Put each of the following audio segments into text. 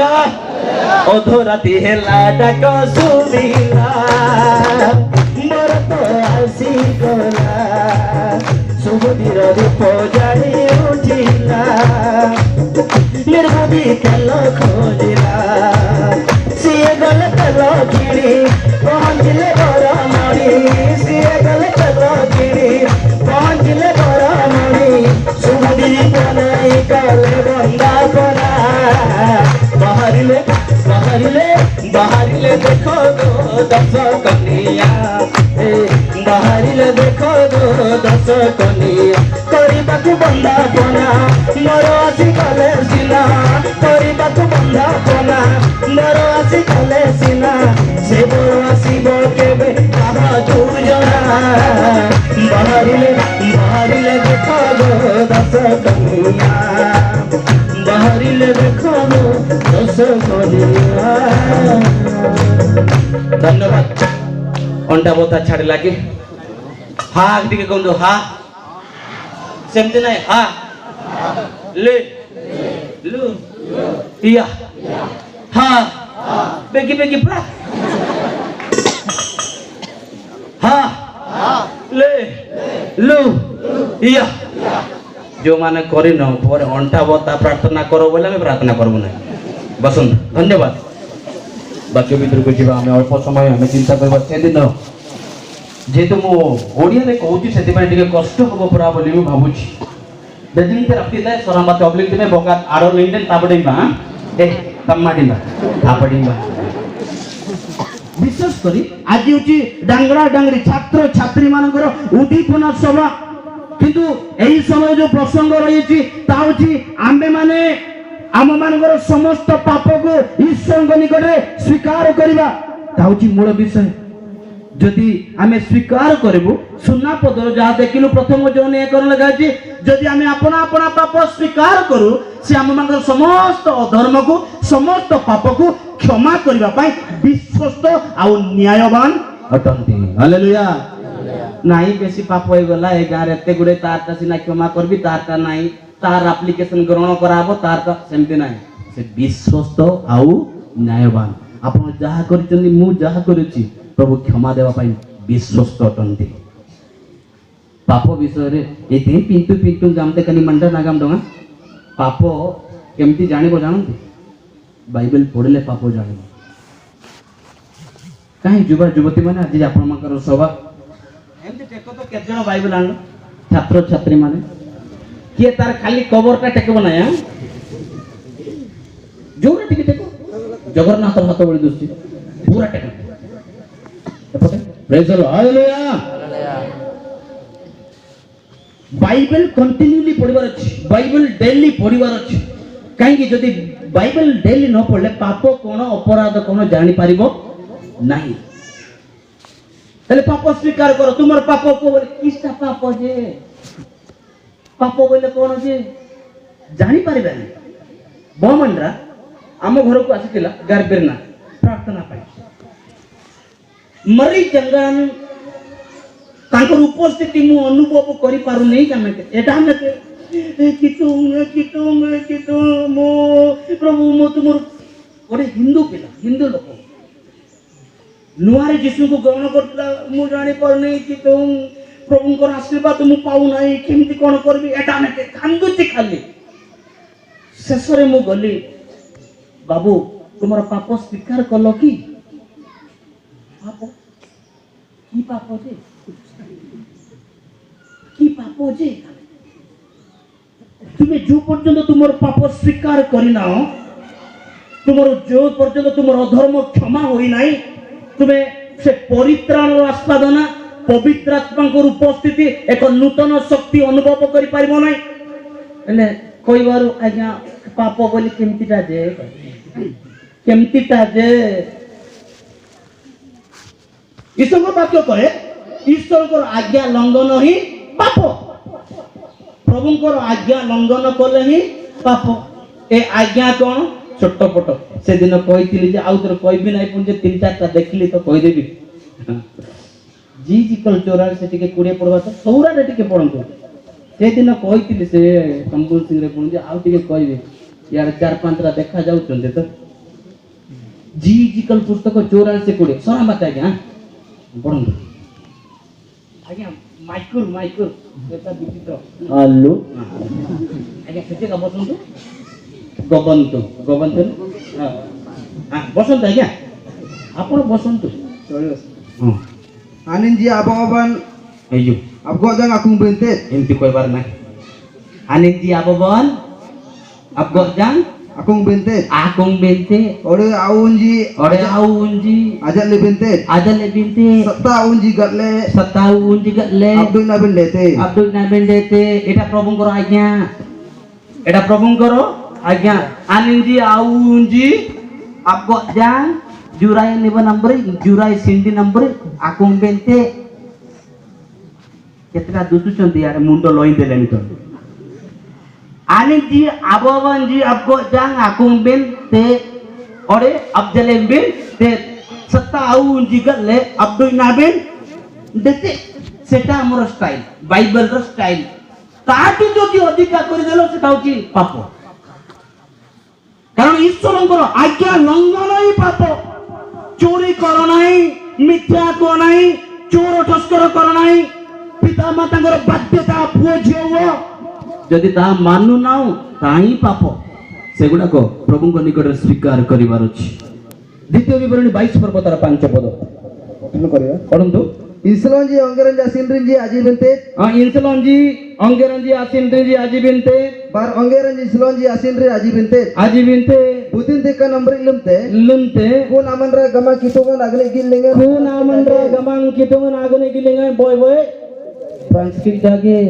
अधो राति हेला डाक सुनिला मोर तो आसी गला सुबुदिर रूप जानी उठिला निर्मदी तेल खोजिला सीए गले तेल किणी पहुँचले बरमणी सीए गले तेल किणी पहुँचले बरमणी सुबुदी बनाई गले बंदापना बाहरिले बाहरिले बाहरिले देखो दो दस कनिया बाहरिले देखो दो दस कनिया करबाकू बंदापना मोर आसी गले सिना करबाकू बंदापना मोर आसी गले सिना से बोर आसीब केबे आहा दुजना बाहरिले बाहरिले देखो दो दस कनिया बाहरिले देखो दो दस कनिया। धन्यवाद। अंडा बोता छाड़ी लगे हा टिके कहूँ हा सेमती ना हा ले लू इया हा बेगी बेगी प्रा हा ले लू इया जो माने करी न पर अंटा बता प्रार्थना करो बोले आम प्रार्थना करबू ना बसंत। धन्यवाद। बाक्य भितर को जीवा आम अल्प समय आम चिंता करबा से दिन जेहेतु मु ओडिया रे कहूची सेति पय टिके कष्ट हबो परा बोली मु भाबुची बेदिन ते राती दे सरामते ऑब्लिक दिने बगा आरो लिंडन ताबडीबा ए तम्माडीबा ताबडीबा विशेष करी आज होची डांगरा डांगरी छात्र छात्री मानकर उद्दीपना सभा किंतु एही समय जो प्रसंग रही ताउची आम्बे माने आम मानकर समस्त पाप को ईश्वर निकट में स्वीकार करबा ताउची मूल विषय जदि आमे स्वीकार करबु सुना पदर जहाँ देखिलु प्रथम जौन कर लगा जदि आमे अपना अपना पाप स्वीकार करू से आम मान समस्त अधर्म को समस्त पाप को क्षमा करबा पाई विश्वस्त आउ न्यायवान अटंती। हालेलुया। नहीं बेसी पाप हो गला ए गार एते गुडे तारटा सिना क्षमा करबी तारटा नहीं तार एप्लीकेशन ग्रहण कराबो तारटा सेमती नहीं से विश्वस्त आउ न्यायवान आपण जहा करिचंदी मु जहा करिछि प्रभु क्षमा देवा पाई विश्वस्त अटंती। पाप विषय रे एते पिंटू पिंटू जामते कनी मंडा नागाम डोंगा पाप केमती जानिबो जानंती बाइबल पढले पाप जानिबो काहे युवा युवती माने आज आपण माकर सभा एमती टेको तो केत जण बाइबल आन छात्र छात्री माने किए तार खाली कवरटा टेकबो ना जोरा टिके टेको जगन्नाथ हाथ बळी दुस्ती पूरा टेको praise the Lord. Hallelujah. Bible continuously पढिबार अछि बाइबल डेली पढिबार अछि काहे कि जदी बाइबल डेली न पढले पाप कोन अपराध कोन जानि पारिबो नाही तले पाप स्वीकार करो तुमर पाप को बोले किसटा पाप जे पाप बोले कोन जे जानि पारिबे नै बमंडरा आम घर को आसीतिला गारबेरना प्रार्थना पाई मरी जंगन तांकर उपस्थिति मु अनुभव करि पारु नै कामे एटा हम कितु मो प्रभु मो तुमर ओरे हिंदू पिला हिंदू लोक नुआरे जिसु को ग्रहण करतला मु जानि पर नै कितु प्रभु को आशीर्वाद मु पाउ नै केमति कोन करबी एटा हम कांदुची खाली शेषरे मु गली बाबू तुमर पाप स्वीकार कलो कि पाप की पाप जे की पाप जे तुम्हें जो पर्यंत तुमर पाप स्वीकार करिना तुमर जो पर्यंत तुमर अधर्म क्षमा होई नाही तुम्हें से परित्राण आस्वादना पवित्र आत्मा को उपस्थिति एक नूतन शक्ति अनुभव करि पारिबो नाही एले कोई बार आज्ञा पाप बोली केमतिटा जे ईश्वर वाक्य कहे ईश्वर को आज्ञा लंघन ही पाप प्रभु को आज्ञा लंघन कले ही पाप ए आज्ञा कौन छोटपट से दिन कही आउ तर कहबी ना पुंजे तीन चार देखली तो कहीदेवी जी कल चोरा से टिके 20 पढ़वा तो सौरा रे टिके पढ़ंतु से दिन कही से संबुल सिंह रे पुंजे आउ टिके कहबे यार 4-5 देखा जाउछन तो ଜିଜିକାଲ ପୁସ୍ତକ 84 ସରା ମତେ ଆଜ୍ଞା ପଢନ୍ତୁ ଆଜ୍ଞା ମାଇକୁର ଏଟା ବିଚିତ୍ର ହ୍ୟାଲୋ ଆଜ୍ଞା କେତେ ବସନ୍ତୁ ଗବନ୍ତୁ ବସନ୍ତୁ ଆଜ୍ଞା ଆପଣ ବସନ୍ତୁ ଚଳିବ ଆନିନ ଜି ଆବଗବାନ ଏଇଯୁ ଆବଗ ଜang akung bente ଏମିତି କହିବାର ନାହିଁ ଆନିଜି ଆବବନ ଆବଗଜାନ akung bente akong bente ode aunji ore aunji ajal le bente adale binte satta aunji gatle satahu unji gatle abdul nabil lete abdul nabendete এটা প্রভুঙ্কর আজ্ঞা এটা প্রভুঙ্কর আজ্ঞা আনিজি আউঞ্জি আবগজান জুরাই নিব নম্বরে জুরাই সিন্দি নম্বরে আকং বেনতে কেতটা দুসুচন্তি यार মুন্ড লই দেলেনি তো আনিজি আববানজি আবগজান আকং বেনতে ওরে আবজালেন বেনতে সত্তা আউঞ্জি গলে আব্দুল নাবেন দেখতে সেটা আমার স্টাইল বাইবেলর স্টাইল তাহাটি যদি অধিকার করে দিল সেটা হচ্ছে পাপ কারণ ঈশ্বরଙ୍କର আজ্ঞা লঙ্ঘন ହିଁ পাপ চোরি কর নাই মিথ্যা কর নাই চোর ঠস্কর কর নাই পিতা মাতাଙ୍କର ବାଧ୍ୟତା ପୁଅ ଝିଅ ଯଦି ତାହା ମାନୁ ନାଉ ତାହା ହିଁ ପାପ ସେଗୁଡାକ ପ୍ରଭୁଙ୍କ ନିକଟରେ ସ୍ୱୀକାର କରିବାର ଅଛି ଦ୍ୱିତୀୟ ବିବରଣୀ 22 ପର୍ବ ତାର 5 ପଦ ano kariya ପଢନ୍ତୁ islonji ongeranji asinrinji aji bente ଇନସଲଞ୍ଜି ଅଙ୍ଗେରଞ୍ଜି ଆସିନ୍ତେଞ୍ଜି ଆଜି ବିନ୍ତେ bar ongeranji islonji asinri aji bente ଆଜି ବିନ୍ତେ butin teka number ilumte lunte kun amanra gama kitungan agne gillengen kun amandre gamang kitungan agone gilingan boy ପ୍ରାନ୍ସକ୍ରିପ୍ଟ ଜାଗେ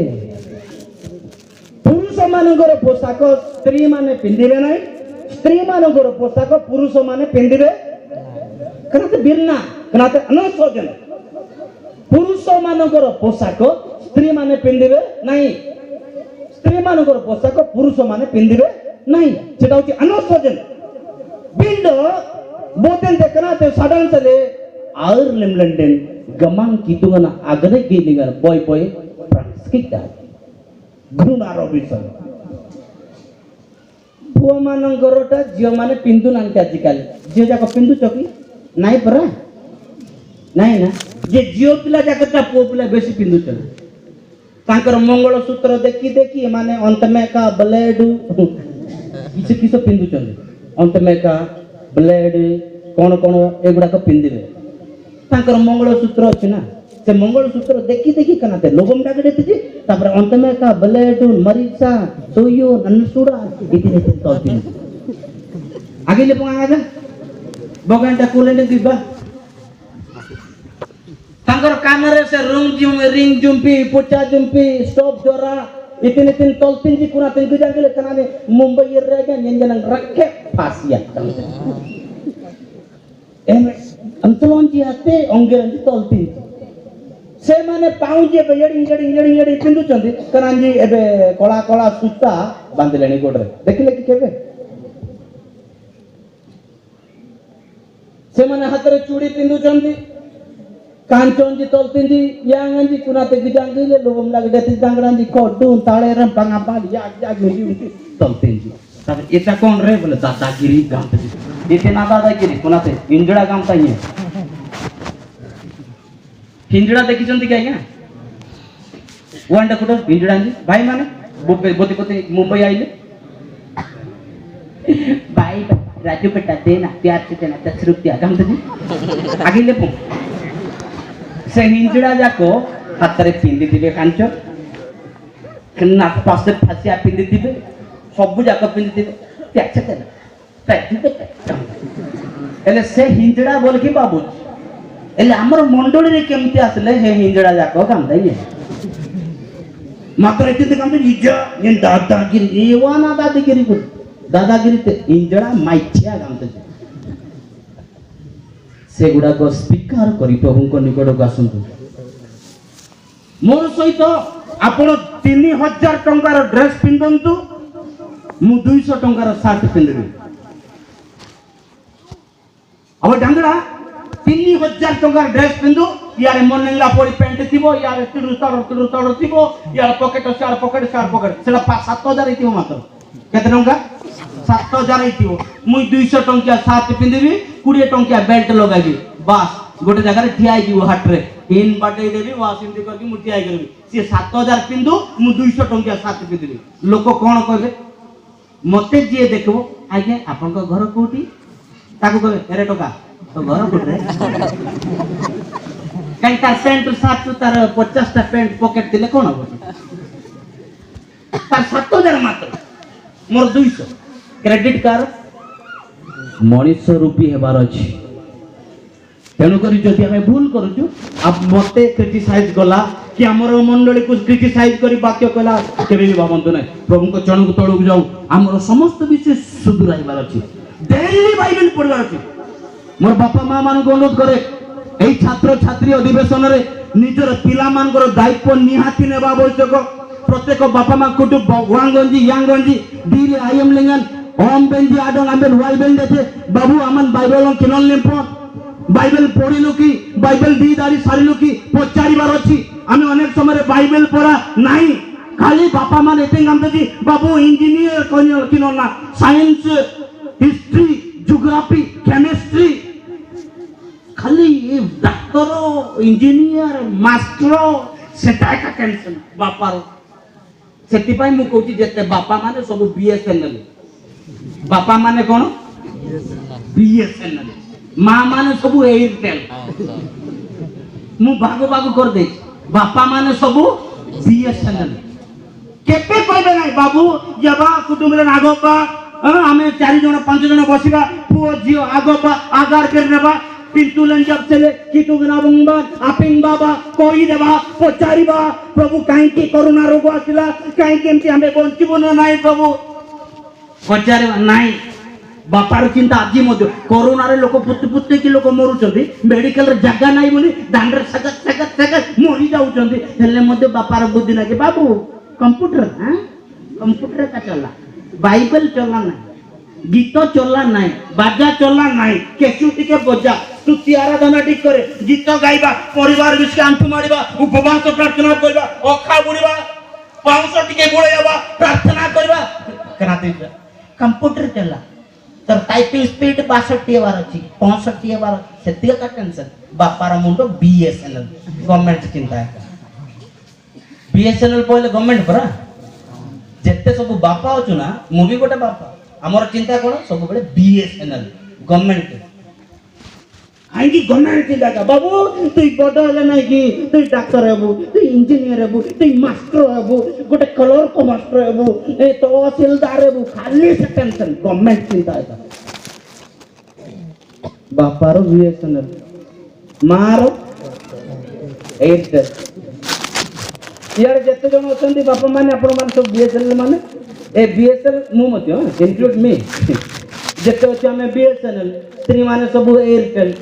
ପୁରୁଷ ମାନଙ୍କର ପୋଷାକ ସ୍ତ୍ରୀ ମାନେ ପିନ୍ଧିବେ ନାହିଁ ସ୍ତ୍ରୀ ମାନଙ୍କର ପୋଷାକ ପୁରୁଷ ମାନେ ପିନ୍ଧିବେ କାରଣ ବିର୍ନା କାରଣ ଅନସୋଜନ ପୁରୁଷ ମାନଙ୍କର ପୋଷାକ ସ୍ତ୍ରୀ ମାନେ ପିନ୍ଧିବେ ନାହିଁ ସ୍ତ୍ରୀ ମାନଙ୍କର ପୋଷାକ ପୁରୁଷ ମାନେ ପିନ୍ଧିବେ ନାହିଁ ସେଟା ହଉଛି ଅନସୋଜନ ବିଣ୍ଡ ବୋତେନ୍ ଦେଖନା te sadan sale aur lemlenden gamang kitungana agane gilingan boy ପ୍ରାନ୍ସକ୍ରିପ୍ଟ ଘୃଣାର ବିଷୟ ପୁଅ ମାନଙ୍କରଟା ଝିଅ ମାନେ ପିନ୍ଧୁ ନାହାନ୍ତି ଆଜିକାଲି ଝିଅ ଯାକ ପିନ୍ଧୁଛ କି ନାଇଁ ପରା ନାଇଁ ନା ଯେ ଝିଅ ପିଲା ଯାକଟା ପୁଅ ପିଲା ବେଶୀ ପିନ୍ଧୁଛନ୍ତି ତାଙ୍କର ମଙ୍ଗଳସୂତ୍ର ଦେଖି ଏମାନେ ଅନ୍ତମେକା ବ୍ଲେଡ କିସ ପିନ୍ଧୁଛନ୍ତି ଅନ୍ତମେକା ବ୍ଲେଡ କଣ ଏଗୁଡାକ ପିନ୍ଧିବେ ତାଙ୍କର ମଙ୍ଗଳସୂତ୍ର ଅଛି ନା ସେ ମଙ୍ଗଳସୂତ୍ର ଦେଖି କନାତେ ଲୋଗମ ଡାକେ ଦେଖି ତାପରେ ଅନ୍ତମେକା ବ୍ଲେଡ ମରିଚା ସୋୟୋ ନନସୁଡା ଇତିନେ ତଲ୍ତି ଆଗିଲେ ପଙ୍ଗାଗା ବଗାንଟା କୋଲେଣ୍ଡେ ଦିବା ତାଙ୍କର କାନରେ ସେ ରିଙ୍ଗ ଜୁମ୍ପି ପୋଚା ଜୁମ୍ପି ଷ୍ଟପ୍ ଜରା इतने तलतिन जी कुना तिन गुजांगले कनाने मुंबई रहेगा निंजन रखे फासिया एमे अंतलों जी आते अंगेरन जी तलतिन से माने पाउजे पे यड़ी पिंदु चंदी कनान जी एबे कला सूता बांधलेनी गोडरे देखिले कि केबे से माने हाथ रे चूड़ी पिंदु चंदी कांचोंजी तोलतिंजी यांगंजी कुनाते गिजांगले लोगम लागदेति जांगरांजी कोडू ताळेरम पंगापाल याग निजी तोलतिंजी तब एटा कोण रे बोले दादागिरी गामते इथे ना दादागिरी कुनाते इंजडा गामता ये इंजडा देखिचंती काय का वांडा कुठं इंजडांजी भाई माने बोते मुंबई आइले भाई राजू पेटा देना प्यार से देना 10 रुपया गामते आगिले पो से हिंजड़ा जाको हातरे पिंदी दिबे कांच कन्ना पासे फासिया पिंदी दिबे सबु जाको पिंदी दिबे त्याचे देना पैदी दे एले से हिंजड़ा बोल कि बाबू एले हमर मंडली रे केमती आसले हे हिंजड़ा जाको काम दइए मात्र एते काम इजा ये दादागिरी एवाना दादागिरी ते हिंजड़ा माइछिया काम दे सेगुड़ा को स्वीकार करी प्रभु को निकट को आसंतु मोर सहित आपण 3000 टंकार ड्रेस पिंदंतु मु 200 टंकार शर्ट पिंदबी अब डांगड़ा 3000 टंकार ड्रेस पिंदु यार मनंगला पड़ी पैंट थिबो यार तिडु तड़ थिबो यार पॉकेट सार पॉकेट सेटा 7000 इतिबो मात्र केते टंका 7000 ହେଇଥିବ ମୁଇଁ 200 ଟଙ୍କିଆ ସାର୍ଟ ପିନ୍ଧିବି 20 ଟଙ୍କିଆ ବେଲ୍ଟ ଲଗାଇବି ବାସ୍ ଗୋଟେ ଜାଗାରେ ଠିଆ ହେଇଯିବ ହାଟରେ ଇନ୍ ବାଟେଇ ଦେବି ବାସ୍ ଏମିତି କରିକି ମୁଁ ଠିଆ ହେଇପାରିବି ସିଏ 7000 ପିନ୍ଧୁ ମୁଁ 200 ଟଙ୍କିଆ ସାର୍ଟ ପିନ୍ଧିବି ଲୋକ କଣ କହିବେ ମତେ ଯିଏ ଦେଖିବ ଆଜ୍ଞା ଆପଣଙ୍କ ଘର କୋଉଠି ତାକୁ କହିବେ ଏରେ ଟଙ୍କା ତ ଘର କୋଉଠି କାଇଁ ତାର ପ୍ୟାଣ୍ଟ ସାର୍ଟ ତାର 50ଟା ପ୍ୟାଣ୍ଟ ପକେଟ ଥିଲେ କଣ ହବ ତାର 7000 ମାତ୍ର मोर 200 क्रेडिट कार्ड मनीष रूपी हेबार अछि तेणुक जदि आम भूल करूँ आप मते क्रिटिसाइज गला कि आमर मंडली को क्रिटिसाइज कर वाक्य कहला केबे भी भावंतु ना प्रभु को चरण को तळु जाऊ आमर समस्त विषय सुधराइबार अछि डेली बाइबल पढ़बार अछि मोर बापा मां मान को अनुरोध करे एई छात्र छात्री अधिवेशन रे निजर पिला मानकर दायित्व निहाती नेबा आवश्यक प्रत्येक बापा मां कुटु वांगंजी यांगंजी दीरे आयम लिंगन ओम बेंजी आडों आंबेन वाई बेन देते बाबू अमन बाइबल किनल नेपो बाइबल पढ़िलु कि बाइबल दी दारी सारिलु कि पचारिबार अछि आमे अनेक समय बाइबल पढ़ा नाही खाली बापा मान एते गामते बाबू इंजीनियर किनल ना साइंस हिस्ट्री ज्योग्राफी केमिस्ट्री खाली डॉक्टर इंजीनियर मास्टर सेटा का टेंशन बापारो सेतिपाई मु कहूची जेते बापा माने सब बीएसएनएल बापा माने कोन बीएसएनएल मां माने सब एयरटेल मु भागो भागो कर दे बापा माने सब बीएसएनएल केपे कहबे नै बाबू जबा कुटुंब रे आगोबा आमे 4 जण 5 जण बसिबा पुओ जियो आगोबा आगार कर नेबा पिंटू लंजब चले किटू गना बंबा आपिंग बाबा कोई देबा पचारिबा प्रभु काई की कोरोना रोग आसिला काई केमती हमें बंचिबो न नाही प्रभु पचारिबा नाही बापार चिंता आजी मध्य कोरोना रे लोक पुत्ते की लोक मरुचंदी मेडिकल रे जगह नाही बोली दांडर सगत मरि जाउचंदी हेले मध्य बापार बुद्धि ना के बाबू कंप्यूटर हां कंप्यूटर का चला बाइबल चला ना गीत चला ना बाजा चला ना केसुटी के बजा स्तुति आराधना ठीक करे गीत गाइबा परिवार विषय आंठु मारिबा उपवास प्रार्थना करबा अखा बुड़ीबा पांच टिके बुड़ेबा प्रार्थना करबा कराते कंप्यूटर चला तर टाइपिंग स्पीड 62 बार अछि 65 बार सेतिया का टेंशन बापार मुंडो बीएसएनएल गवर्नमेंट चिंता है बीएसएनएल पहले गवर्नमेंट परा जेते सब बापा अछु ना मु भी गोटे बापा हमर चिंता कोन सब बेले बीएसएनएल गवर्नमेंट आइकी गवर्नमेंट चिंता का बाबू तू बड़ हले नै कि तू डॉक्टर हेबू तू इंजीनियर हेबू तू मास्टर हेबू गोटे कलर को मास्टर हेबू ए तहसीलदार हेबू खाली से टेंशन गवर्नमेंट चिंता है बापारो बीएसएनएल मारो एयरटेल यार जते जन अछंती बापा माने आपण मान सब बीएसएनएल माने ए बीएसएनएल मु मते इंक्लूड मी जते अछि हमें बीएसएनएल स्त्री माने सब एयरटेल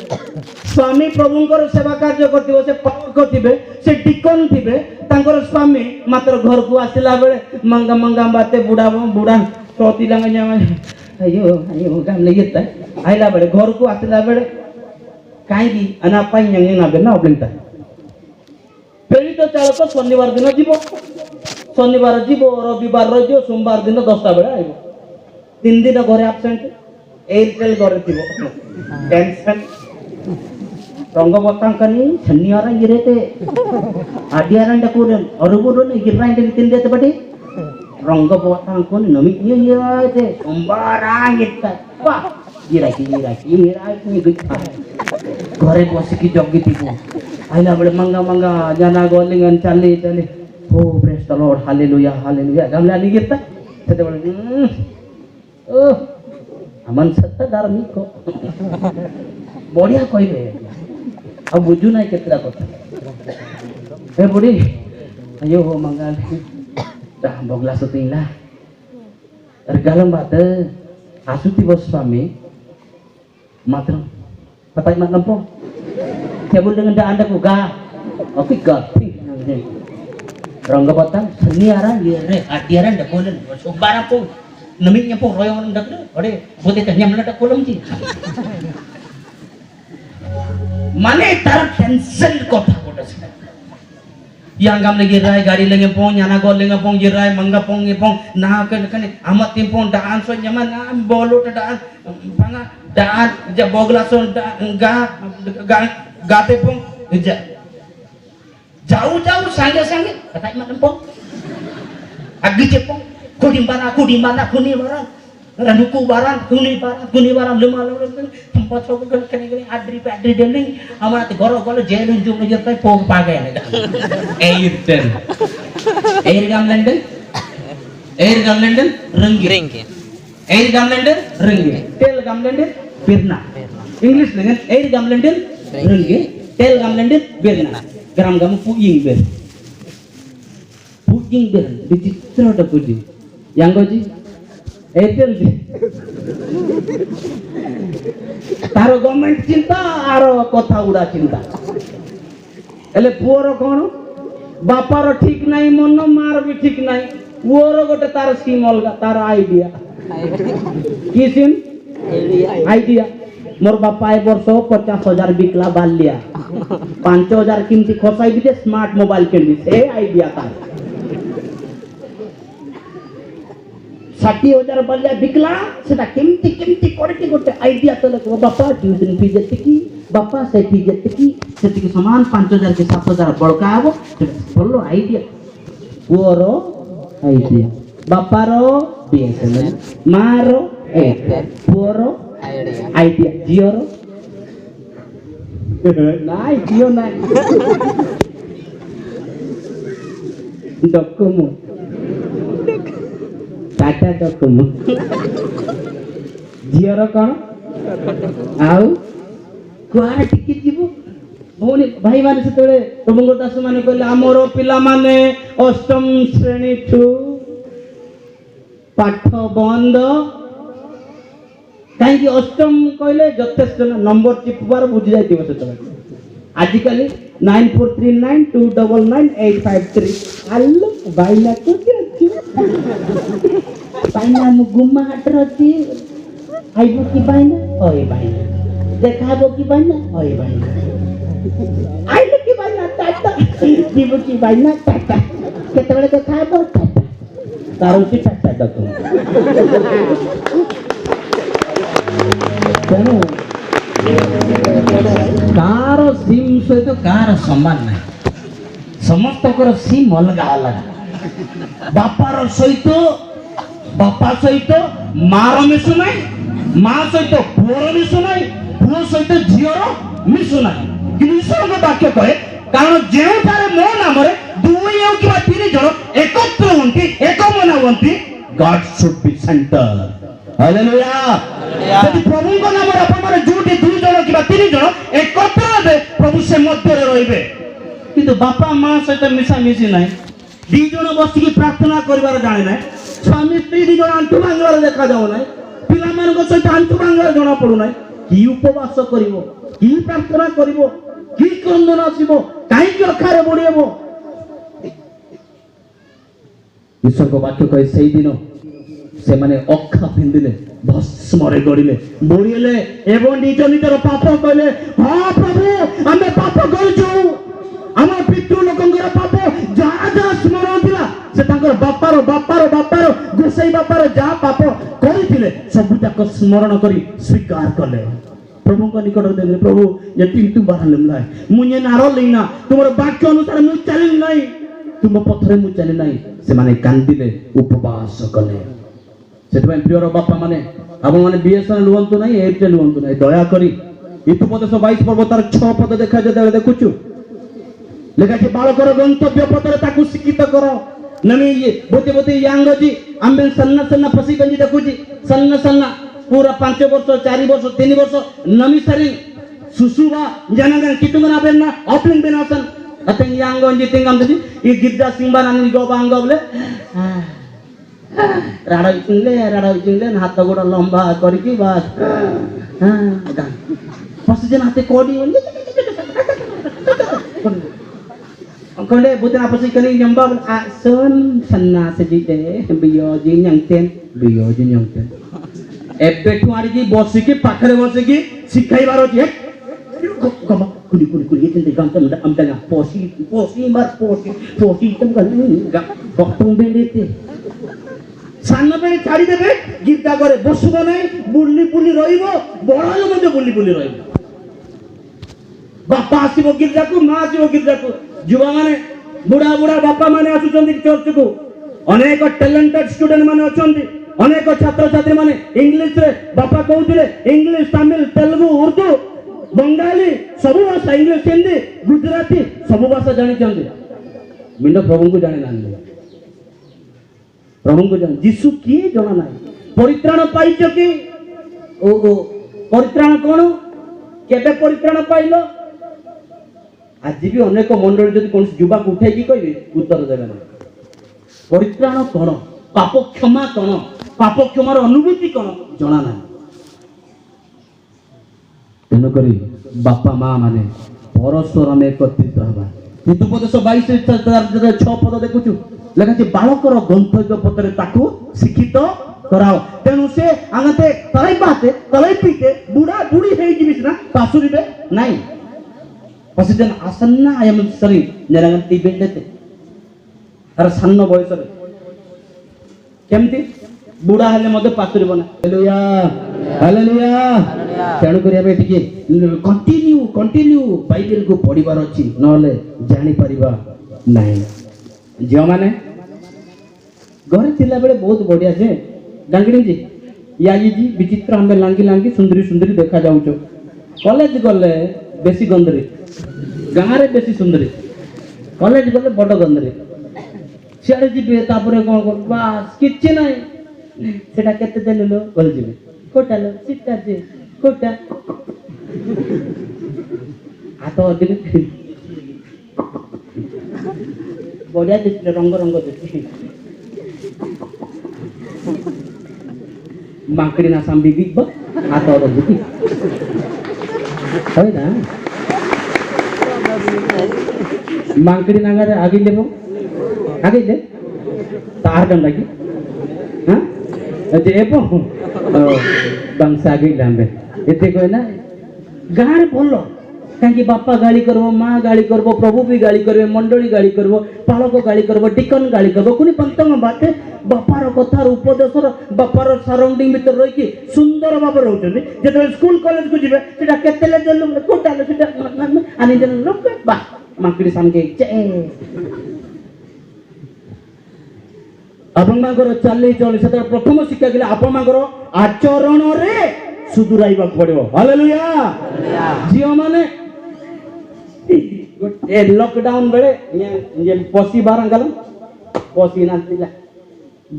स्वामी प्रभुंकर सेवा कार्य करथिबो से पावर करथिबे से टिकन थिबे तांकर स्वामी मात्र घर को आसिला बेले मंगा मंगा बाते बुढ़ा बुढ़ा तोती लंग जामा अयो अयो गाम लेता आइला बेले घर को आसिला बेले काई भी अना पाई यंगे ना बेना ओब्लिंता प्रेरित चालक शनिवार दिन जीवो शनिवार जीवो रविवार रहियो सोमवार दिन 10टा बेले आइबो 3 दिन घरे एब्सेंट एयरटेल घरे थिबो टेंशन रंग बतांकनी शनिवार इरेते आडियारंड कोरन अरुबुरन इरांड तिंदेते बटे रंग बतांकनी नमी येते सोमवार आइता वा इराई गुच्छा घरे बस की जगी थिबो आइला बेले मंगा मंगा जाना गोलिंगन चली चली ओ praise the Lord hallelujah hallelujah गमला निगिता सेते बेले ओ अमन सत्ता धार्मिक को बढ़िया कहबे अब बुझू ना केतरा कथा ए बुढ़ी अयो हो मंगाल ता बगला सुतिला अरे गलम बात आसुति गोस्वामी मात्र पता mak nampo sebut dengan anda buka oke gapi rangga batang seniaran ye adiaran dak kolen sobara po namiknya po royong dak ode bote tanyam dak kolom ji মানে তার টেনশন কথা বলেছে yang gam lagi rai gari lagi pong nyana gol lagi pong jirai mangga pong ngepong nah kan amat timpong daan so nyaman bolu daan panga daan ja bogla so ga tepong jauh-jauh sange kata imat empong agi cepong kuni bara randuku barang kuni barang lima tempat so kene adri deling amat goro jelun jum ngejar tay pong pagai air gamlenden renggi air gamlenden renggi tel gamlenden birna English dengan air gamlenden renggi tel gamlenden birna gram gam puing ber dicitra ada puji yang goji Airtel ji तारो government चिंता आरो कथा उड़ा चिंता एले poor कोन बापार ठीक नाही मन मार भी ठीक नाही पुअर गोटे तार स्कीम अलगा तार आईडिया की सिम आईडिया मोर बापा ए वर्ष 50,000 बिकला बालिया 5,000 किमती खसाई भी स्मार्ट मोबाइल किनबी से आईडिया तार 60,000 बालिया बिकला सेटा किमती करके गोटे आईडिया तले बापा ट्यूशन फी जतिकी बापा से फी जतिकी सेतिकी समान 5,000 के 7,000 बड़का आबो बोलो आईडिया पुअरो आईडिया बापारो बीएसएनएल मारो एयरटेल पुअरो आईडिया जिओरो नाइ जिओ नाइ डोकोमो टाटा डोकोमो झीर कौन आउ कुआड़े टिके जीवो भौनी भाई माने से तोले प्रभु दास माने कहले हमर पिला माने अष्टम श्रेणी ठू पाठ बंद कहीं अष्टम कहले यथेष्ट नंबर चिपबार बुझी जाय दिवस तो आजिकली 9439299853 आलो बाइला को अछि बाइना मु गुम्मा हाटर अछि आइबो की बाइना ओए बाइना देखाबो की बाइना ओए बाइना आइलो की बाइना टाटा जीवो की बाइना टाटा केतबेले देखाबो टाटा तारो की टाटा दतो तेणु कार सिम सहित कार समान ना समस्त सिम अलग अलग बापार सहित मार मिशु ना माँ सहित पुअर मिशु ना पुओ सहित झीर मिशु ना ईश्वर वाक्य कहे कारण जो मो नाम दुई कि 3 जन एकत्र हुंती एक मना हुंती God should be centre hallelujah यदि प्रभु को नाम आपण माने जोटी 2 जन कि 3 जन एकत्र हेबे प्रभु से मध्य रहिबे किंतु बापा मां सहित मिशा मिशी नाही 2 जन बसी की प्रार्थना करिवार जाने नाही स्वामी स्त्री 2 जन आंटू भांगवार देखा जाउ नाही पिला मान को सहित आंटू भांगवार जणा पडु नाही की उपवास करिवो की प्रार्थना करिवो की क्रंदन आसीबो काई की अखारे बढियबो ईश्वर को वाक्य कहे सही दिन से माने अखा पिंदिले भस्मरे गड़िले बुड़िले एवं निज निजर पाप कहले हाँ प्रभु आमे पाप करछु आम पितृ लोकंकर पाप जहाँ जहाँ स्मरण थिला से तांकर बापार गोसाई बापार जहाँ पाप करिथिले सब जाक स्मरण करी स्वीकार कले प्रभु को निकट देले प्रभु ये पिंतु बाहरलम लाई मुझे नारो लेना तुमर वाक्य अनुसार मु चलिन नाही तुम पथरे मु चलि नाही से माने कांदिले उपवास कले सेतबे प्रियर बापा माने आपण माने बीएसएनएल हुंतु नाही एयरटेल हुंतु नाही दया करी इतुपदेश 22 पर्व तार 6 पद देखा जते देखुछु लेखा छै बालकर गंतव्य पत्र ताकू शिक्षित करो नमी ये बोते यांगजी आंबे सन्ना फसी गंजी देखुची सन्ना पूरा 5 वर्ष 4 वर्ष 3 वर्ष नमी सारी सुसुवा जनगन कितुगना बेना ओपनिंग बेनासन अतंग यांगजी तिंगम दजी ई गिद्दा सिंबा नानी गोबांग गबले राडा इचले हाथ गोड़ लंबा करके बस हां फस जन हाथे कोडी कंडे बुतना फसी कनी जंबा आसन सन्ना से जीते बियोजी न्यंगतेन एबे ठुआरी की बसी के पाखरे बसी की सिखाइबार अछि Kama kuli itu dengan teman amdanya posi mar posi itu kan enggak boktung belite সান্ন বেড়ে ছাড়ি দেবে গির্জা করে বসব নাই বুল্লি রইব বড় হলে মধ্যে বুল্লি রইব বাপা আসিব গির্জাকু মা আসিব গির্জাকু যুবা মানে বুড়া বাপা মানে আসুଛନ୍ତି ଚର୍ଚ୍ଚକୁ ଅନେକ ଟ୍ୟାଲେଣ୍ଟେଡ ଷ୍ଟୁଡେଣ୍ଟ ମାନେ ଅଛନ୍ତି ଅନେକ ଛାତ୍ରଛାତ୍ରୀ ମାନେ ଇଂଲିଶରେ ବାପା କହୁଥିଲେ ଇଂଲିଶ ତାମିଲ ତେଲୁଗୁ ଉର୍ଦୁ ବଙ୍ଗାଳୀ ସବୁ ଭାଷା ଇଂଲିଶ ହିନ୍ଦୀ ଗୁଜରାଟୀ ସବୁ ଭାଷା ଜାଣିଛନ୍ତି ମିଣ୍ଡ ପ୍ରଭୁଙ୍କୁ ଜାଣିନାହାନ୍ତି ପ୍ରଭୁଙ୍କୁ ଜାଣି ଯୀଶୁ କିଏ ଜଣା ନାହିଁ ପରିତ୍ରାଣ ପାଇଛ କି ଓ ପରିତ୍ରାଣ କଣ କେବେ ପରିତ୍ରାଣ ପାଇଲ ଆଜି ବି ଅନେକ ମଣ୍ଡଳୀ ଯଦି କୌଣସି ଯୁବାକୁ ଉଠେଇକି କହିବେ ଉତ୍ତର ଦେବେ ନାହିଁ ପରିତ୍ରାଣ କଣ ପାପ କ୍ଷମା କଣ ପାପ କ୍ଷମାର ଅନୁଭୂତି କଣ ଜଣା ନାହିଁ ତେଣୁକରି ବାପା ମା ମାନେ ପରସ୍ପର ଆମେ ଏକତ୍ରିତ ହେବା ହିତୁପଦେଶ 22:6 ପଦ ଦେଖୁଛୁ ଲେଖାଛି ବାଳକର ଗନ୍ତବ୍ୟ ପଥରେ ତାକୁ ଶିକ୍ଷିତ କରାଅ ତେଣୁ ସେ ଆଗତେ ତଳେଇ ପିଟେ ବୁଢୀ ହେଇଯିବି ସିନା ପାସୁରିବେ ନାଇଁ ପସିଦେନ ଆସନ୍ନ ଆୟମ ସରି ନେରାଙ୍ଗତି ବେଣ୍ଡେତେ ତାର ସାନ ବୟସରେ କେମିତି ବୁଢା ହେଲେ ମଧ୍ୟ ପାସୁରିବ ନା ହାଲେଲୁୟା ତେଣୁ କରି ଆମେ ଟିକେ କଣ୍ଟିନ୍ୟୁ ବାଇବେଲକୁ ପଢିବାର ଅଛି ନହେଲେ ଜାଣିପାରିବା ନାହିଁ ଝିଅମାନେ ଘରେ ଥିଲାବେଳେ ବହୁତ ବଢିଆ ଯେ ଡାଙ୍ଗିଡି ୟାଜି ବିଚିତ୍ର ଆମେ ଲାଙ୍ଗି ସୁନ୍ଦରୀ ଦେଖାଯାଉଛ କଲେଜ ଗଲେ ବେଶୀ ଗନ୍ଧରେ ଗାଁରେ ବେଶୀ ସୁନ୍ଦରୀ କଲେଜ ଗଲେ ବଡ ଗନ୍ଧରେ ସିଆଡେ ଯିବେ ତାପରେ କଣ ବାସ୍ କିଛି ନାହିଁ ସେଟା କେତେ ଦେଲୁ ଗଲେ ଯିବେ କୋଟା लो सीटा जे कोटा हाथ अधिक बढ़िया दिखले रंग दिखले माकड़ी ना सांबी बिग हाथ और बुद्धि है ना माकड़ी नागारे आगे ले तार डंडा की हाँ जे एपो बंसा आगे लांबे एते कोई ना गारे बोलो काहे बापा गाली करबो मां गाली करबो प्रभु भी गाली करबे मंडली गाली करबो पालक गाली करबो टिकन गाली करबो कुनी पंतम बाटे बापार कथार उपदेशर बापार सराउंडिंग भीतर रही कि सुंदर भाव रहउछन जेते स्कूल कॉलेज को जिबे सेटा केतेले देलु कोटाले सेटा आनी देन लोक बा माकड़ी सामके आपणकर चाली चली से प्रथम शिक्षा के आपणकर आचरण रे सुधुराइबा पड़िबो हालेलुया झियो माने ए लॉकडाउन बेले ये पसी बारंगल पसी नातिला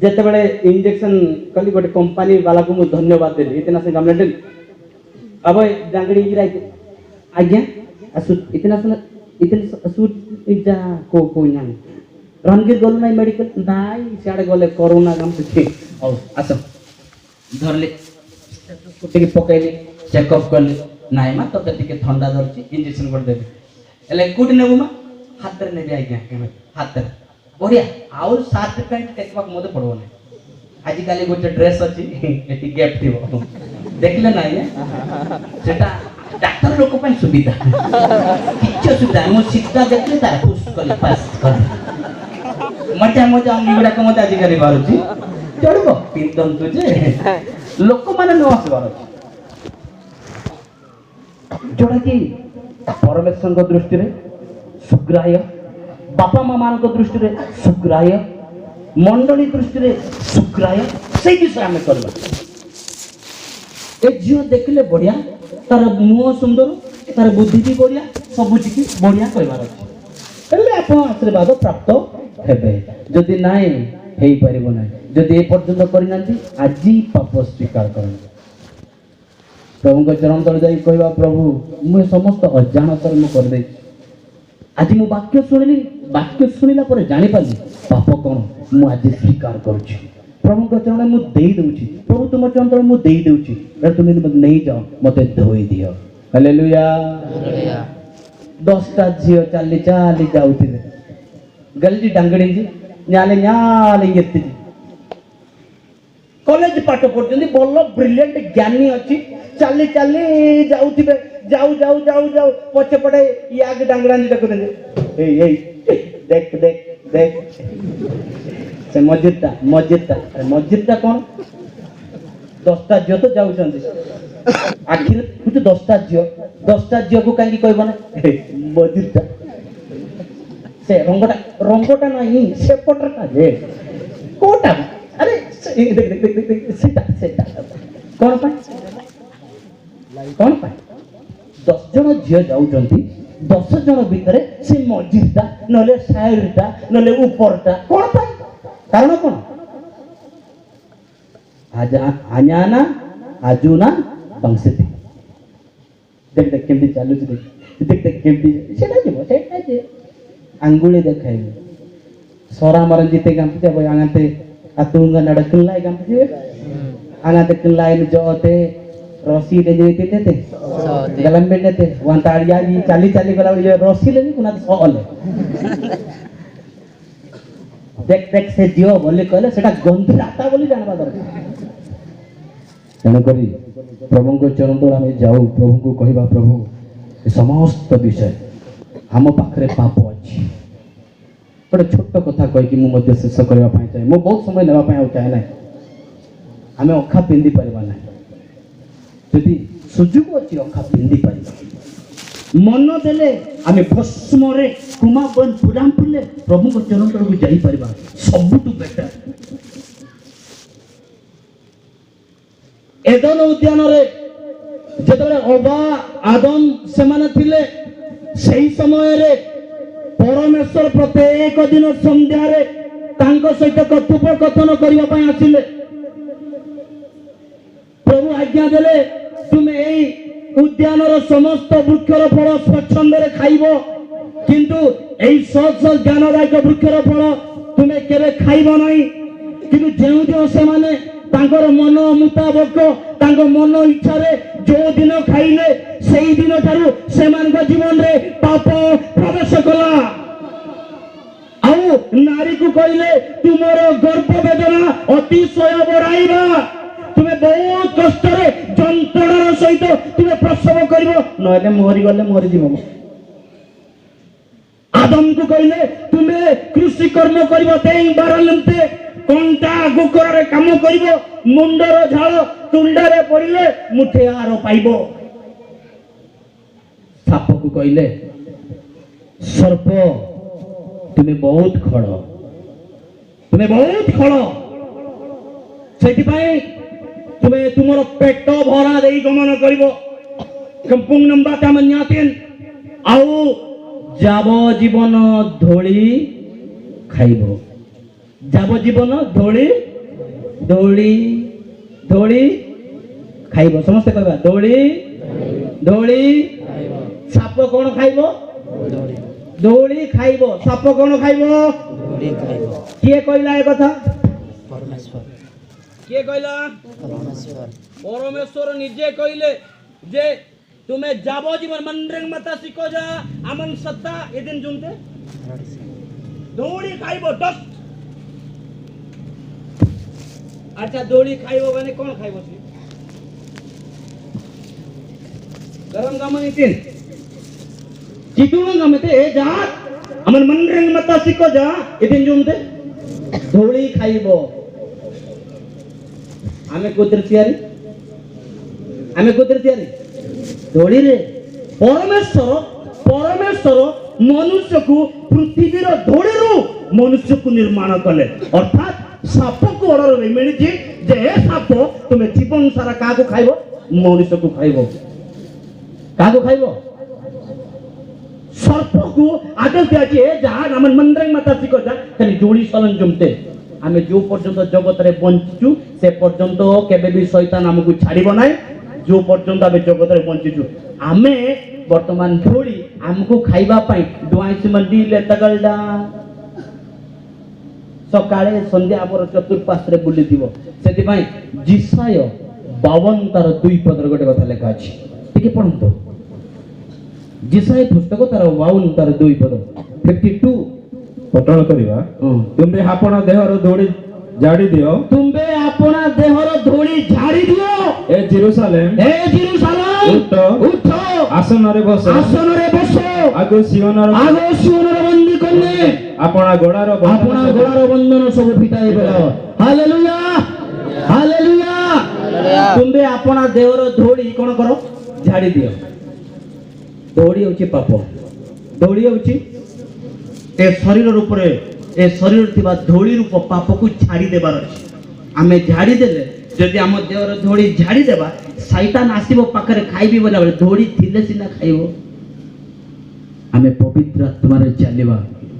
जेते बेले इंजेक्शन कली गोटे कंपनी वाला को मु धन्यवाद देली इतना से गमले अब डांगड़ी गिराई आज्ञा असु इतना सूट इजा को ना रामगिर गल ना मेडिकल नाई सियाड़े गले कोरोना गम से औ आस धरले टिके पकैले चेकअप करले नाई मा तो टिके ठंडा धरची इंजेक्शन कर देबे एले कोड नेबो मा हाथ रे नेबे आज्ञा केमे हाथ रे बढ़िया आउ शर्ट पैंट टेकबा मते पड़बो नै आजि काली गोटे ड्रेस अछि एटी गैप थिबो देखले नाई सेटा डाक्टर लोक पय सुविधा किच्छ सुविधा मो सीधा देखले तार खुश कर पास कर मजा अंगी गुड़ा को मत आजिकल बारुची चढ़ब पिंतु जे लोक माने न आसबार जोड़ा कि परमेश्वर को दृष्टि रे सुग्राह्य बापा माँ मान को दृष्टि रे सुग्राह्य मंडली दृष्टि रे सुग्राह्य से विषय आम करबा ए झियो देखले बढ़िया तार मुह सुंदर तार बुद्धि भी बढ़िया सब की बढ़िया कहबार अछि हेले आपण आशीर्वाद प्राप्त हेबे जदि नाई हेई परिबो नाई जदि ए पर्यंत करिनांती आजि पाप स्वीकार करन प्रभु को चरण तले जाई कहबा प्रभु मु समस्त अजाणतर मु कर दे आज मु वाक्य सुनिला पर जानि पाली पाप कोन मु आज स्वीकार करछि प्रभु को चरण मु देई दउछि प्रभु तुम चरण तले मु देई दउछि ए तुम नहीं जाओ मते धोई दियो हालेलुया 10टा झियो चाली जाउथिले गलजी डांगड़ी जी न्याले एत्ती कॉलेज पाठ पढ़ते भल ब्रिलियंट ज्ञानी अच्छी चली चली जाऊे जाऊ जाऊ जाऊ जाऊ पचे पटे ये आगे डांगरा देखते देख देख देख से मस्जिद कौन 10टा झील तो जाऊँ आखिर कुछ 10टा झील को कहीं कहब ना मस्जिद से रंगटा नहीं से पटरटा जे कोटा अरे देख देख देख देख सेटा सेटा कौन पाए 10 जन झील जाऊँगी 10 जन भितर से मस्जिदटा नले साइडटा नले ऊपरटा कौन पाए कारण कौन आजाना आजुना बंसती देख देख केमती चालू देख देख देख केमती सेटा जीवो सेटा जे अंगुली देखाइबे सोरा मरन जीते गांपी जाबो आंगाते आतुंगा नडकलाई गांपी आंगाते कलाई जोते रसी ले जेते तेते गलम बेटे वन ताड़िया जी चाली चाली गला ये रसी ले कुना सोले देख देख से दियो बोले कहले सेटा गंधराता बोली जानबा दरकार तेणु करी प्रभु को चरण तले आम जाऊ प्रभु को कहवा प्रभु ए समस्त विषय आम पाखरे पाप अच्छी गोटे छोट कथा कहीकि मुझे शेष करने चाहे मु बहुत समय नापी चाहे ना आम अखा पिंधि पारा ना जदि सुजोग अच्छी अखा पिंधि पार मन देले आम भस्म कुमाबन पुराम फिले प्रभु को चरण तल को जापर सबुठ बेटर एदन उद्यान जो अबा आदम से थिले सही समय परमेश्वर प्रत्येक दिन संध्यार सहित कथोपकथन करने आसिले प्रभु आज्ञा देले तुमे यही उद्यान समस्त वृक्षर फल स्वच्छंदे खाइब किंतु यही सत सत ज्ञानदायक वृक्षर फल तुमे केबे खाइब नहीं किंतु जो जो से माने तांकर मन मुताबक तांको मन इच्छा रे जो दिन खाइले सेई दिन ठारू सेमानक जीवन रे पाप प्रवेश कला आउ नारी को कहले तुमरो गर्भ वेदना अतिशय बराइबा तुमे बहुत कष्ट रे जंत्रणार सहित तुमे प्रसव करिवो नले मोहरी गले मोहरी जीव आदम को कहले तुमे कृषि कर्म करिवो तेई बारलंते कंटा गुकर काम कर मुंडर झाड़ तुंडारे पड़े मुठे आहार पाइब साप को कहले सर्प तुम्हें बहुत खड़ से तुम्हें तुम पेट भरा दे गमन कर आउ जाब जीवन धोली खाइब जाब जीवन धोली धोली धोली खाइब समस्ते कहबा धोली धोली साप कौन खाइब धोली खाइब साप कौन खाइब किए कहला ए कथा परमेश्वर किए कहला परमेश्वर निजे कहले जे तुम्हें जाबो जीवन मंड्रेंग मता सिको जा अमन सत्ता ए दिन जुनते धोली खाइब डस्ट अच्छा दोड़ी खाइबो माने कौन खाइबो सी गरम गामनी तीन चितुण गमते जा अमन मनरेंग मता सिको जा इदिन जुमते धोड़ी खाइबो आमे कोतिर तयारी धोड़ी रे परमेश्वर मनुष्य को पृथ्वी रो धोड़ी रो मनुष्य को निर्माण कले अर्थात साप को ऑर्डर मिली जे साप तुम्हें जीवन सारा क्या खाइब मनुष्य को खाइब क्या खाइब सर्प को आदेश दिया जहाँ आम मंदिर माता शिख जा खाली जोड़ी सलन जमते आम जो पर्यंत जगत रे बंचीचु से पर्यंत केबे भी शैतान आमको छाड़ब ना जो पर्यंत आम जगत रे बंचीचु आम वर्तमान धोड़ी आमको खाइबा पाई डुआईसी मंडी लेतगलडा सकाळे संध्या आमर चतुर्पाश्रे बुली दिवो सेति भाई जिसाय 52 तार 2 पदर गोटे कथा लेखा अछि टिके पढंतो जिसाय पुस्तक तार 52 तार 2 पद 52 पटल करवा तुम्हें आपण देहर दौड़ी ଜାଡ଼ି ଦିଅ ତୁମ୍ଭେ ଆପଣା ଦେହର ଧୂଳି ଝାଡ଼ି ଦିଅ ଏ ଜେରୁସାଲେମ ଏ ଜେରୁସାଲେମ ଉଠ ଆସନରେ ବସ ଆସନରେ ବସ ଆଗ ସିଓନର ଆଗ ସିଓନର ବନ୍ଦୀ କଲେ ଆପଣା ଗୋଡ଼ାର ଆପଣା ଗୋଡ଼ର ବନ୍ଧନ ସବୁ ଫିଟାଇ ପକାଅ ହାଲେଲୁୟା ହାଲେଲୁୟା ତୁମ୍ଭେ ଆପଣା ଦେହର ଧୂଳି କ'ଣ କର ଝାଡ଼ି ଦିଅ ଧୂଳି ହେଉଛି ପାପ ଧୂଳି ହେଉଛି ଏ ଶରୀର ଉପରେ ଏ ଶରୀର ଥିବା ଧୂଳି ରୂପ ପାପକୁ ଛାଡ଼ି ଦେବାର ଅଛି ଆମେ ଝାଡ଼ି ଦେଲେ ଯଦି ଆମ ଦେହର ଧୂଳି ଝାଡ଼ି ଦେବା ଶୈତାନ ଆସିବ ପାଖରେ ଖାଇବି ବୋଲାବେଳେ ଧୂଳି ଥିଲେ ସିନା ଖାଇବ ଆମେ ପବିତ୍ର ଆତ୍ମାରେ ଚାଲିବା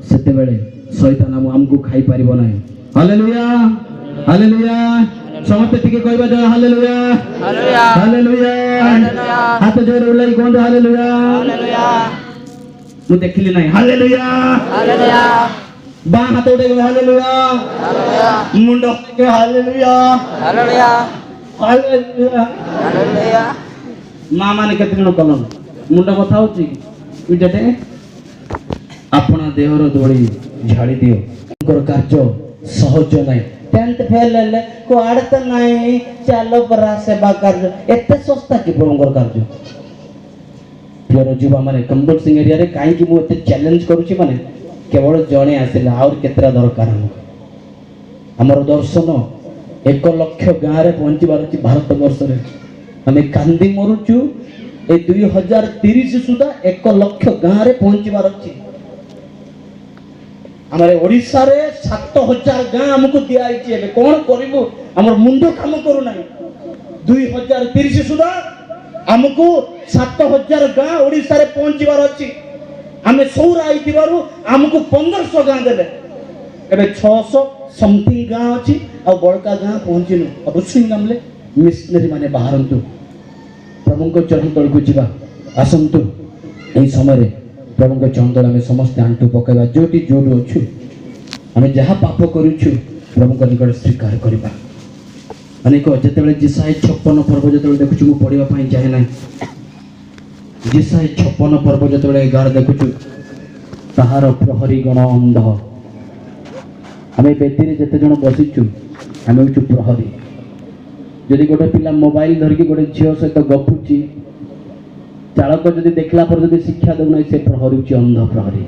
ସେତେବେଳେ ଶୈତାନ ଆମକୁ ଖାଇପାରିବ ନାହିଁ ହାଲେଲୁୟା ହାଲେଲୁୟା ସମସ୍ତେ ଟିକେ କହିବା ଜୟ ହାଲେଲୁୟା ହାଲେଲୁୟା ହାତ ଜୋରେ ଉଲାଇ କୁହନ୍ତୁ ହାଲେଲୁୟା ମୁଁ ଦେଖିଲି ନାହିଁ ହାଲେଲୁୟା ବାଁ ହାତ ଉଠେଇ ହାଲେଲୁୟା ମୁଣ୍ଡ ହାଲେଲୁୟା ହାଲେଲୁୟା ମା ମାନେ କେତେ ଜଣ କଲନ ମୁଣ୍ଡ କଥା ହଉଛି ବୁଝଟେ ଆପଣା ଦେହର ଧୂଳି ଝାଡ଼ି ଦିଅ ତାଙ୍କର କାର୍ଯ୍ୟ ସହଜ ନାହିଁ 10th ଫେଲ୍ ହେଲେ କୁଆଡ଼େ ତ ନାହିଁ ଚାଲ ପରା ସେବା କାର୍ଯ୍ୟ ଏତେ ଶସ୍ତା କି ପ୍ରଭୁଙ୍କର କାର୍ଯ୍ୟ ପ୍ରିୟର ଯୁବାମାନେ କମ୍ବଲ ସିଂ ଏରିଆରେ କାହିଁକି ମୁଁ ଏତେ ଚ୍ୟାଲେଞ୍ଜ କରୁଛି ମାନେ କେବଳ ଜଣେ ଆସିଲା ଆହୁରି କେତେଟା ଦରକାର ଆମକୁ ଆମର ଦର୍ଶନ 1 ଲକ୍ଷ ଗାଁରେ ପହଞ୍ଚିବାର ଅଛି ଭାରତ ବର୍ଷରେ ଆମେ କାନ୍ଦି ମରୁଛୁ ଏ 2030 ସୁଦ୍ଧା 1 ଲକ୍ଷ ଗାଁରେ ପହଞ୍ଚିବାର ଅଛି ଆମର ଓଡ଼ିଶାରେ 7000 ଗାଁ ଆମକୁ ଦିଆଯାଇଛି ଏବେ କ'ଣ କରିବୁ ଆମର ମୁଣ୍ଡ କାମ କରୁନାହିଁ 2030 ସୁଦ୍ଧା ଆମକୁ 7000 ଗାଁ ଓଡ଼ିଶାରେ ପହଞ୍ଚିବାର ଅଛି ଆମେ ସୌରା ହେଇଥିବାରୁ ଆମକୁ 1500 ଗାଁ ଦେଲେ ଏବେ 600 ସମଥିଙ୍ଗ ଗାଁ ଅଛି ଆଉ ବଳକା ଗାଁ ପହଞ୍ଚିନୁ ଅବଶ୍ୟ ଆମଲେ ମିଶନାରୀ ମାନେ ବାହାରନ୍ତୁ ପ୍ରଭୁଙ୍କ ଚରଣ ତଳକୁ ଯିବା ଆସନ୍ତୁ ଏହି ସମୟରେ ପ୍ରଭୁଙ୍କ ଚରଣ ତଳେ ଆମେ ସମସ୍ତେ ଆଣ୍ଠୁ ପକାଇବା ଯୋଉଠି ଯୋଉଠି ଅଛୁ ଆମେ ଯାହା ପାପ କରୁଛୁ ପ୍ରଭୁଙ୍କ ନିକଟରେ ସ୍ୱୀକାର କରିବା ଅନେକ ଯେତେବେଳେ ଜିସାଇ 56 ପର୍ବ ଯେତେବେଳେ ଦେଖୁଛୁ ମୁଁ ପଢ଼ିବା ପାଇଁ ଯାଏ ନାହିଁ ଜିସାଇ 56 ପର୍ବ ଯେତେବେଳେ 11 ଦେଖୁଛୁ ତାହାର ପ୍ରହରୀ ଗଣ ଅନ୍ଧ ଆମେ ବେଦୀରେ ଯେତେ ଜଣ ବସିଛୁ ଆମେ ହେଉଛୁ ପ୍ରହରୀ ଯଦି ଗୋଟେ ପିଲା ମୋବାଇଲ ଧରିକି ଗୋଟେ ଝିଅ ସହିତ ଗପୁଛି ଚାଳକ ଯଦି ଦେଖିଲା ପରେ ଯଦି ଶିକ୍ଷା ଦେଉନାହିଁ ସେ ପ୍ରହରୀ ହେଉଛି ଅନ୍ଧ ପ୍ରହରୀ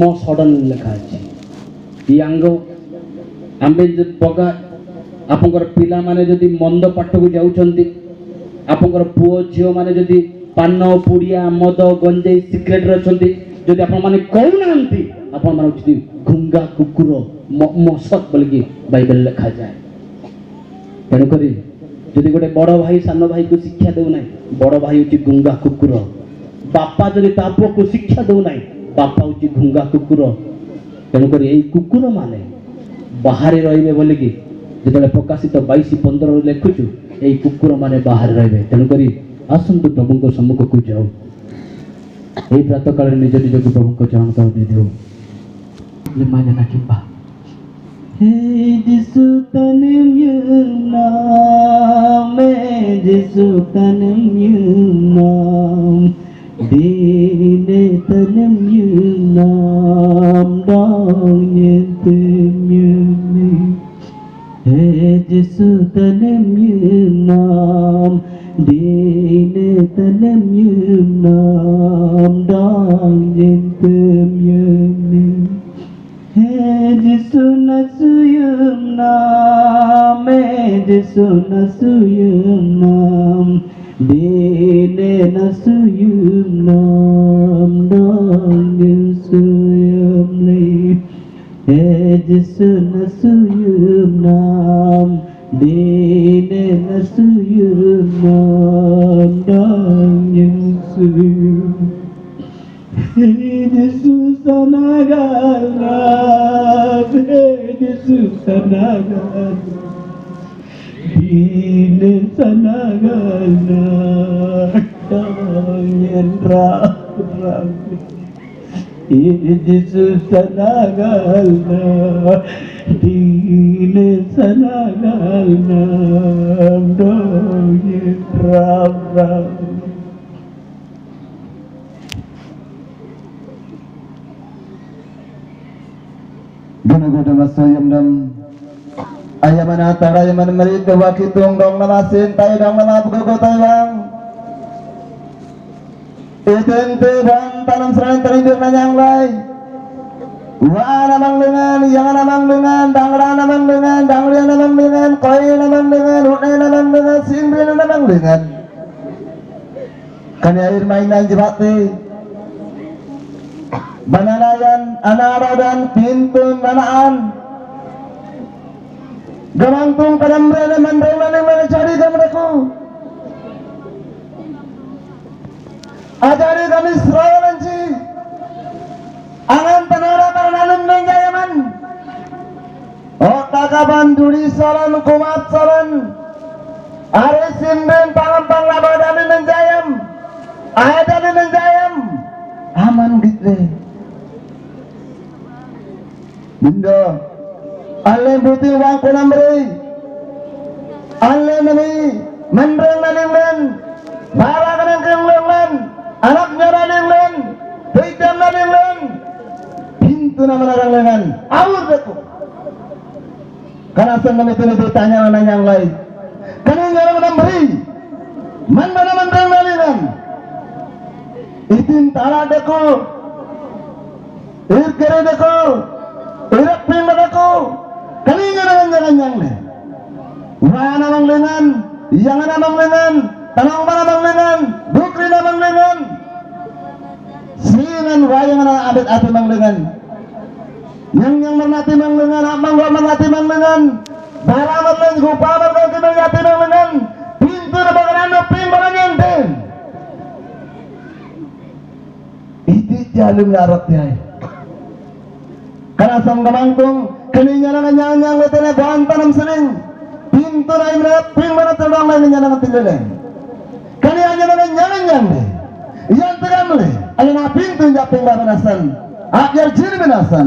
ମୋ ସଡନ ଲେଖା ଅଛି ୟାଙ୍ଗ ଆମେ ବଗା ଆପଣଙ୍କର ପିଲାମାନେ ଯଦି ମନ୍ଦ ପାଠକୁ ଯାଉଛନ୍ତି ଆପଣଙ୍କର ପୁଅ ଝିଅମାନେ ଯଦି ପାନ ପୁଡ଼ିଆ ମଦ ଗଞ୍ଜେଇ ସିକ୍ରେଟରେ ଅଛନ୍ତି ଯଦି ଆପଣମାନେ କହୁନାହାନ୍ତି ଆପଣମାନେ ହେଉଛନ୍ତି ଘୁଙ୍ଗା କୁକୁର ମସତ୍ ବୋଲିକି ବାଇବେଲ ଲେଖାଯାଏ ତେଣୁକରି ଯଦି ଗୋଟେ ବଡ଼ ଭାଇ ସାନ ଭାଇକୁ ଶିକ୍ଷା ଦେଉନାହିଁ ବଡ଼ ଭାଇ ହେଉଛି ଗୁଙ୍ଗା କୁକୁର ବାପା ଯଦି ତା ପୁଅକୁ ଶିକ୍ଷା ଦେଉନାହିଁ ବାପା ହେଉଛି ଗୁଙ୍ଗା କୁକୁର ତେଣୁକରି ଏଇ କୁକୁର ମାନେ ବାହାରେ ରହିବେ ବୋଲିକି ଯେତେବେଳେ ପ୍ରକାଶିତ 22:15 ଲେଖୁଛୁ ଏଇ କୁକୁର ମାନେ ବାହାରେ ରହିବେ ତେଣୁକରି ଆସନ୍ତୁ ପ୍ରଭୁଙ୍କ ସମ୍ମୁଖକୁ ଯାଉ ଏଇ ପ୍ରାତଃ କାଳରେ ନିଜ ନିଜକୁ ପ୍ରଭୁଙ୍କ ଚରଣ ତଳେ ଦେଇଦେଉ ମାନେ ନା କିମ୍ବା जिसु तनम नाम जिसु तनम नाम दीन तनम नाम दायत म्यूनी है जिसु तनम नाम दीन तनम नाम दायत म्यूनी जिसु नसुयम नाम जिसु नसुयम नाम दीने नसुयम नाम दांगसुयम ले जिसु नसुयम नाम दीने नसुयम नाम दांगसुयम Jesus Sanagana, Jesus Sanagana, Dine Sanagana, Tanyan Ra, Jesus Sanagana, Dine Sanagana, Tanyan Ra. Guna-guna masoyam dam ayaman atara ayaman merit wakitung dong nama sintai dong nama bugo tayang itente bang tanam serang terindir nanyang lai wa namang dengan yang namang dengan dangra namang dengan dangri namang dengan koi namang dengan unai namang dengan sindri namang dengan kan air mainan jebati bananayan anara dan pintun nanaan gamangtung kadamrena mandrena mana cari gamreku ajari kami serawanci angan tanara karananum menjayaman otakaban duri salan kumat salan are sinden pangan panglabadani menjayam ayadani menjayam aman gitu Bindo alle buti wang kunamri alle nami mandreng naninglen bara kanang kenglen anak nyara ninglen hidam naninglen pintu nama naninglen awur beku karena sengkam itu ditanya nanyang lain kanang nyara menambri mana mandreng naninglen itin tala deku irkere deku irak pimadaku kalinya dengan yang le mana namang lengan yang namang lengan tanang mana namang lengan bukri namang lengan singan wayang na abet ati mang lengan yang menati mang lengan amang gua menati mang lengan baramat len gupa berganti menati mang lengan pintu na baganano pimbalan yang den itu jalum larat ya karena sang gamangtung kaninya na nyanyang letena bantanam sering pintu na imre ping mana terdang na nyanyang tileleng kaninya na nyanyang le yang tegam le alina pintu japing banasan akyar jir banasan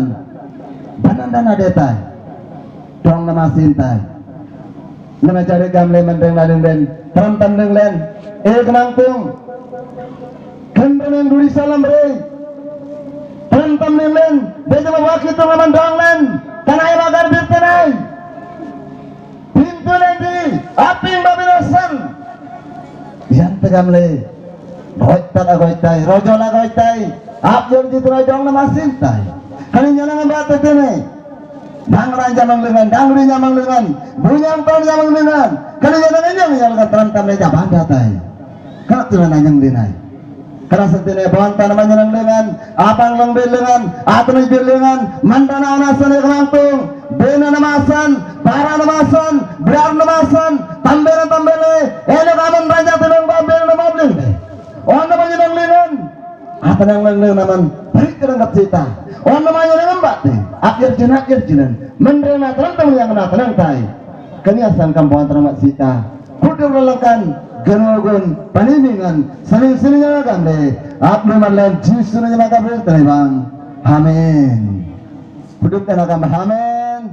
banandana detai dong nama sintai nama cari gamle mendeng ladeng den teram tandeng len gamangtung kendenen duri salam re Tentam nilen, dia waktu itu memandang len, karena ayam agar bertenai. Pintu lagi, api babinasan. Yang tegam le, goitai, rojola goitai, abjom jitu rojong nama sintai. Kali nyala ngambat tetene, dangran jamang lengan, dangri jamang lengan, bunyang ton jamang lengan. Kali nyala nyala tentam leja bandatai. Kalau tuh nanyang dinai. Karena sentine banta namanya nang lengan, apang lang belengan, atun belengan, mandana anasan langtung, bena namasan, para namasan, berar namasan, tambele, ele kaman raja tenang babel namablen. On namanya nang lengan, atun nang lengan naman, beri kerangkap cita. On namanya nang mbate, akhir jenan, mendrena terang yang kena tenang tai. Keniasan kampung teramat cita, kudu lelakan. Genogon paniningan sering-seringnya gambe apnu marlan jisunya maka bertani bang amin hudupnya nakam amin